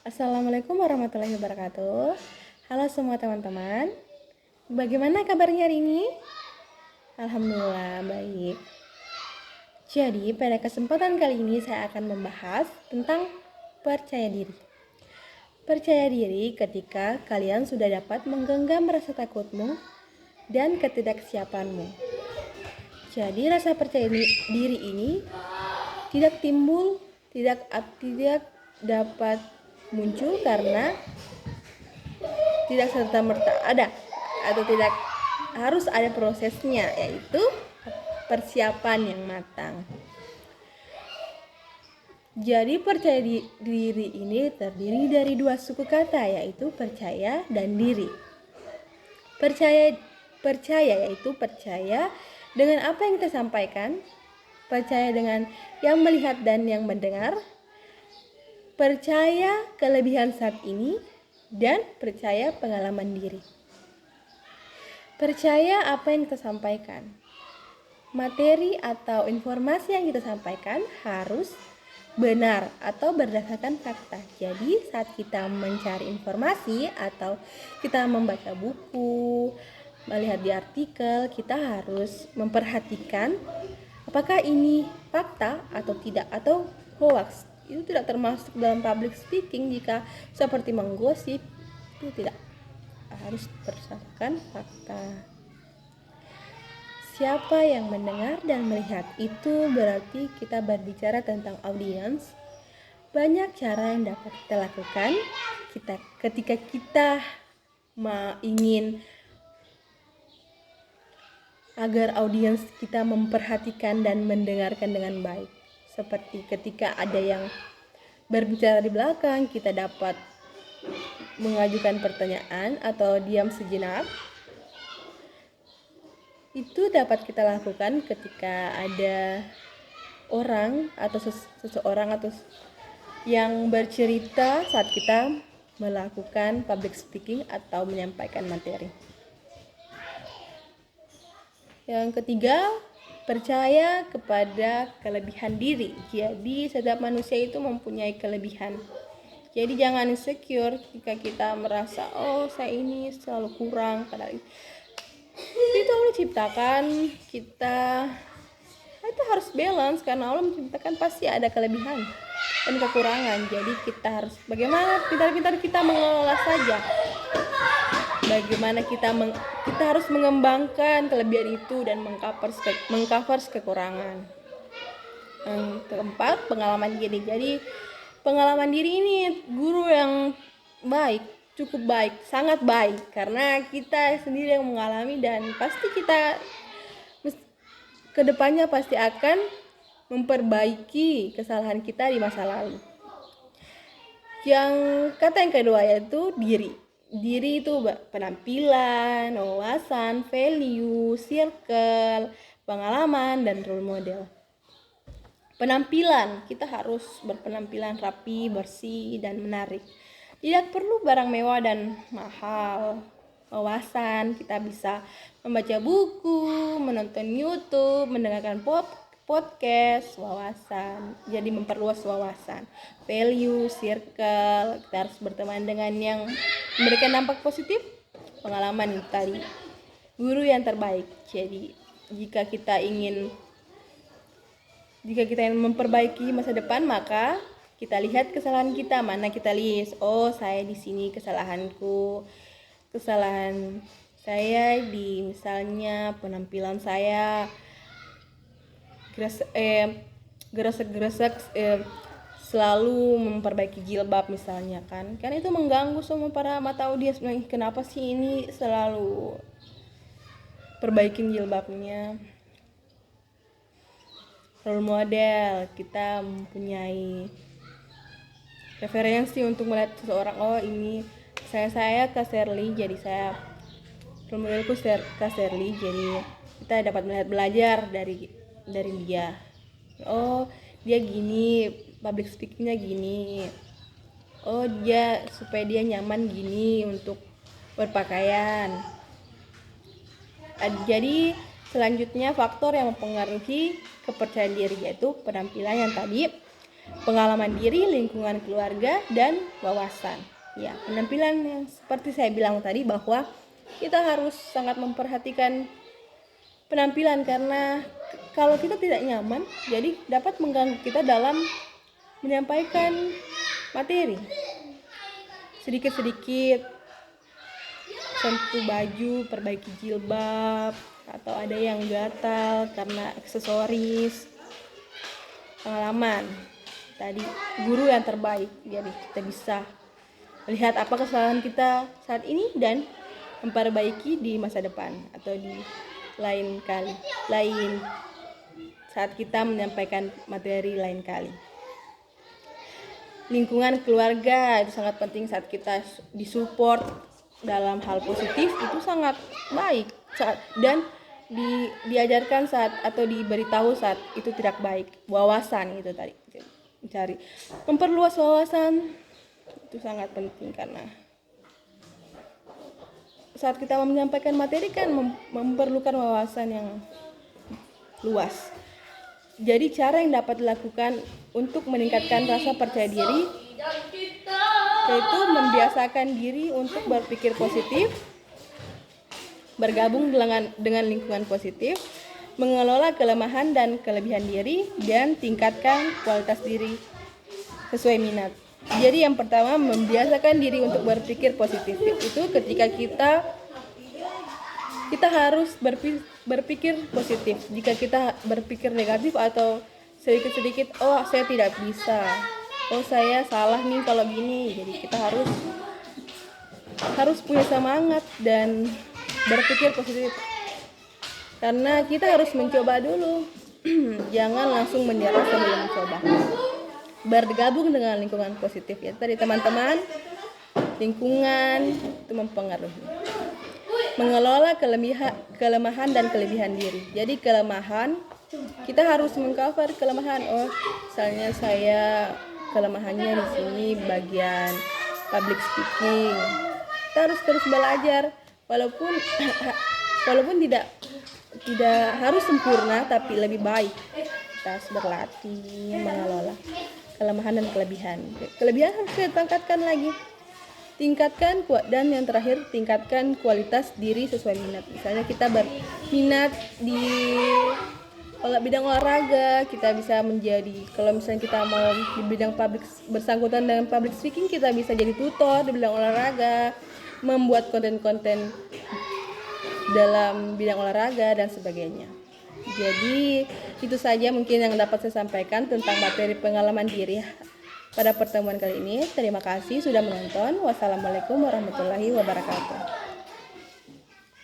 Assalamualaikum warahmatullahi wabarakatuh. Halo semua teman-teman. Bagaimana kabarnya hari ini? Alhamdulillah baik. Jadi pada kesempatan kali ini saya akan membahas tentang percaya diri. Percaya diri ketika kalian sudah dapat menggenggam rasa takutmu dan ketidaksiapanmu. Jadi rasa percaya diri ini tidak dapat muncul karena tidak serta-merta ada atau tidak harus ada prosesnya, yaitu persiapan yang matang. Jadi percaya diri ini terdiri dari dua suku kata, yaitu percaya dan diri. Percaya yaitu percaya dengan apa yang kita sampaikan, percaya dengan yang melihat dan yang mendengar, percaya kelebihan saat ini, dan percaya pengalaman diri. Percaya apa yang kita sampaikan. Materi atau informasi yang kita sampaikan harus benar atau berdasarkan fakta. Jadi saat kita mencari informasi atau kita membaca buku, melihat di artikel, kita harus memperhatikan apakah ini fakta atau tidak, atau hoax. Itu tidak termasuk dalam public speaking. Jika seperti menggosip, itu tidak, harus berdasarkan fakta. Siapa yang mendengar dan melihat, itu berarti kita berbicara tentang audiens. Banyak cara yang dapat kita lakukan ketika kita ingin agar audiens kita memperhatikan dan mendengarkan dengan baik. Seperti ketika ada yang berbicara di belakang, kita dapat mengajukan pertanyaan atau diam sejenak. Itu dapat kita lakukan ketika ada orang atau seseorang atau yang bercerita saat kita melakukan public speaking atau menyampaikan materi. Yang ketiga, percaya kepada kelebihan diri. Jadi setiap manusia itu mempunyai kelebihan. Jadi jangan insecure jika kita merasa saya ini selalu kurang, padahal itu Allah ciptakan kita. Itu harus balance karena Allah menciptakan pasti ada kelebihan dan kekurangan. Jadi kita harus bagaimana pintar-pintar kita mengelola saja. Bagaimana kita harus mengembangkan kelebihan itu dan mengcover kekurangan. Yang keempat, pengalaman diri. Jadi pengalaman diri ini guru yang baik, cukup baik, sangat baik, karena kita sendiri yang mengalami dan pasti kita kedepannya pasti akan memperbaiki kesalahan kita di masa lalu. Yang kedua yaitu diri. Diri itu penampilan, wawasan, value, circle, pengalaman, dan role model. Penampilan, kita harus berpenampilan rapi, bersih, dan menarik. Tidak perlu barang mewah dan mahal. Wawasan, kita bisa membaca buku, menonton YouTube, mendengarkan podcast, wawasan. Jadi memperluas wawasan. Value, circle, kita harus berteman dengan yang memberikan dampak positif. Pengalaman itu tadi, guru yang terbaik. Jadi jika kita ingin memperbaiki masa depan, maka kita lihat kesalahan kita, mana kita list. Saya di sini kesalahan saya di misalnya penampilan saya gresek selalu memperbaiki jilbab misalnya kan itu mengganggu semua para mata audiens. Kenapa sih ini selalu perbaikin jilbabnya. Role model, kita mempunyai referensi untuk melihat seseorang. Ini saya Kak Sherly, jadi saya role modelku Kak Sherly, jadi kita dapat belajar dari dia. Dia gini, public speakingnya gini. Dia supaya dia nyaman gini untuk berpakaian. Jadi selanjutnya faktor yang mempengaruhi kepercayaan diri yaitu penampilan yang tadi. pengalaman diri, lingkungan keluarga, dan wawasan. Ya, penampilan yang seperti saya bilang tadi bahwa kita harus sangat memperhatikan penampilan karena kalau kita tidak nyaman, jadi dapat mengganggu kita dalam menyampaikan materi. Sedikit-sedikit sentuh baju, perbaiki jilbab, atau ada yang gatal karena aksesoris. Pengalaman tadi, guru yang terbaik, jadi kita bisa melihat apa kesalahan kita saat ini dan memperbaiki di masa depan atau di lain saat kita menyampaikan materi lain kali. Lingkungan keluarga itu sangat penting saat kita disupport dalam hal positif, itu sangat baik dan diajarkan saat atau diberitahu saat itu tidak baik. Wawasan itu tadi, mencari memperluas wawasan itu sangat penting karena saat kita menyampaikan materi kan memerlukan wawasan yang luas. Jadi cara yang dapat dilakukan untuk meningkatkan rasa percaya diri yaitu membiasakan diri untuk berpikir positif, bergabung dengan lingkungan positif, mengelola kelemahan dan kelebihan diri, dan tingkatkan kualitas diri sesuai minat. Jadi yang pertama, membiasakan diri untuk berpikir positif. Itu ketika kita harus berpikir positif. Jika kita berpikir negatif atau sedikit-sedikit, oh saya tidak bisa, oh saya salah nih kalau gini. Jadi kita harus punya semangat dan berpikir positif. Karena kita harus mencoba dulu. Jangan langsung menyerah sebelum mencoba. Bergabung dengan lingkungan positif ya. Tadi teman-teman, lingkungan itu mempengaruhi. Mengelola kelemahan dan kelebihan diri. Jadi kelemahan, kita harus mengcover kelemahan. Oh, misalnya saya kelemahannya di sini bagian public speaking. Kita harus terus belajar walaupun tidak harus sempurna, tapi lebih baik kita harus berlatih mengelola kelemahan dan kelebihan. Kelebihan harus kita tingkatkan lagi. Tingkatkan dan yang terakhir tingkatkan kualitas diri sesuai minat. Misalnya kita berminat di bidang olahraga, kita bisa menjadi, kalau misalnya kita mau di bidang bersangkutan dengan public speaking, kita bisa jadi tutor di bidang olahraga, membuat konten-konten dalam bidang olahraga dan sebagainya. Jadi itu saja mungkin yang dapat saya sampaikan tentang materi pengalaman diri pada pertemuan kali ini. Terima kasih sudah menonton. Wassalamualaikum warahmatullahi wabarakatuh.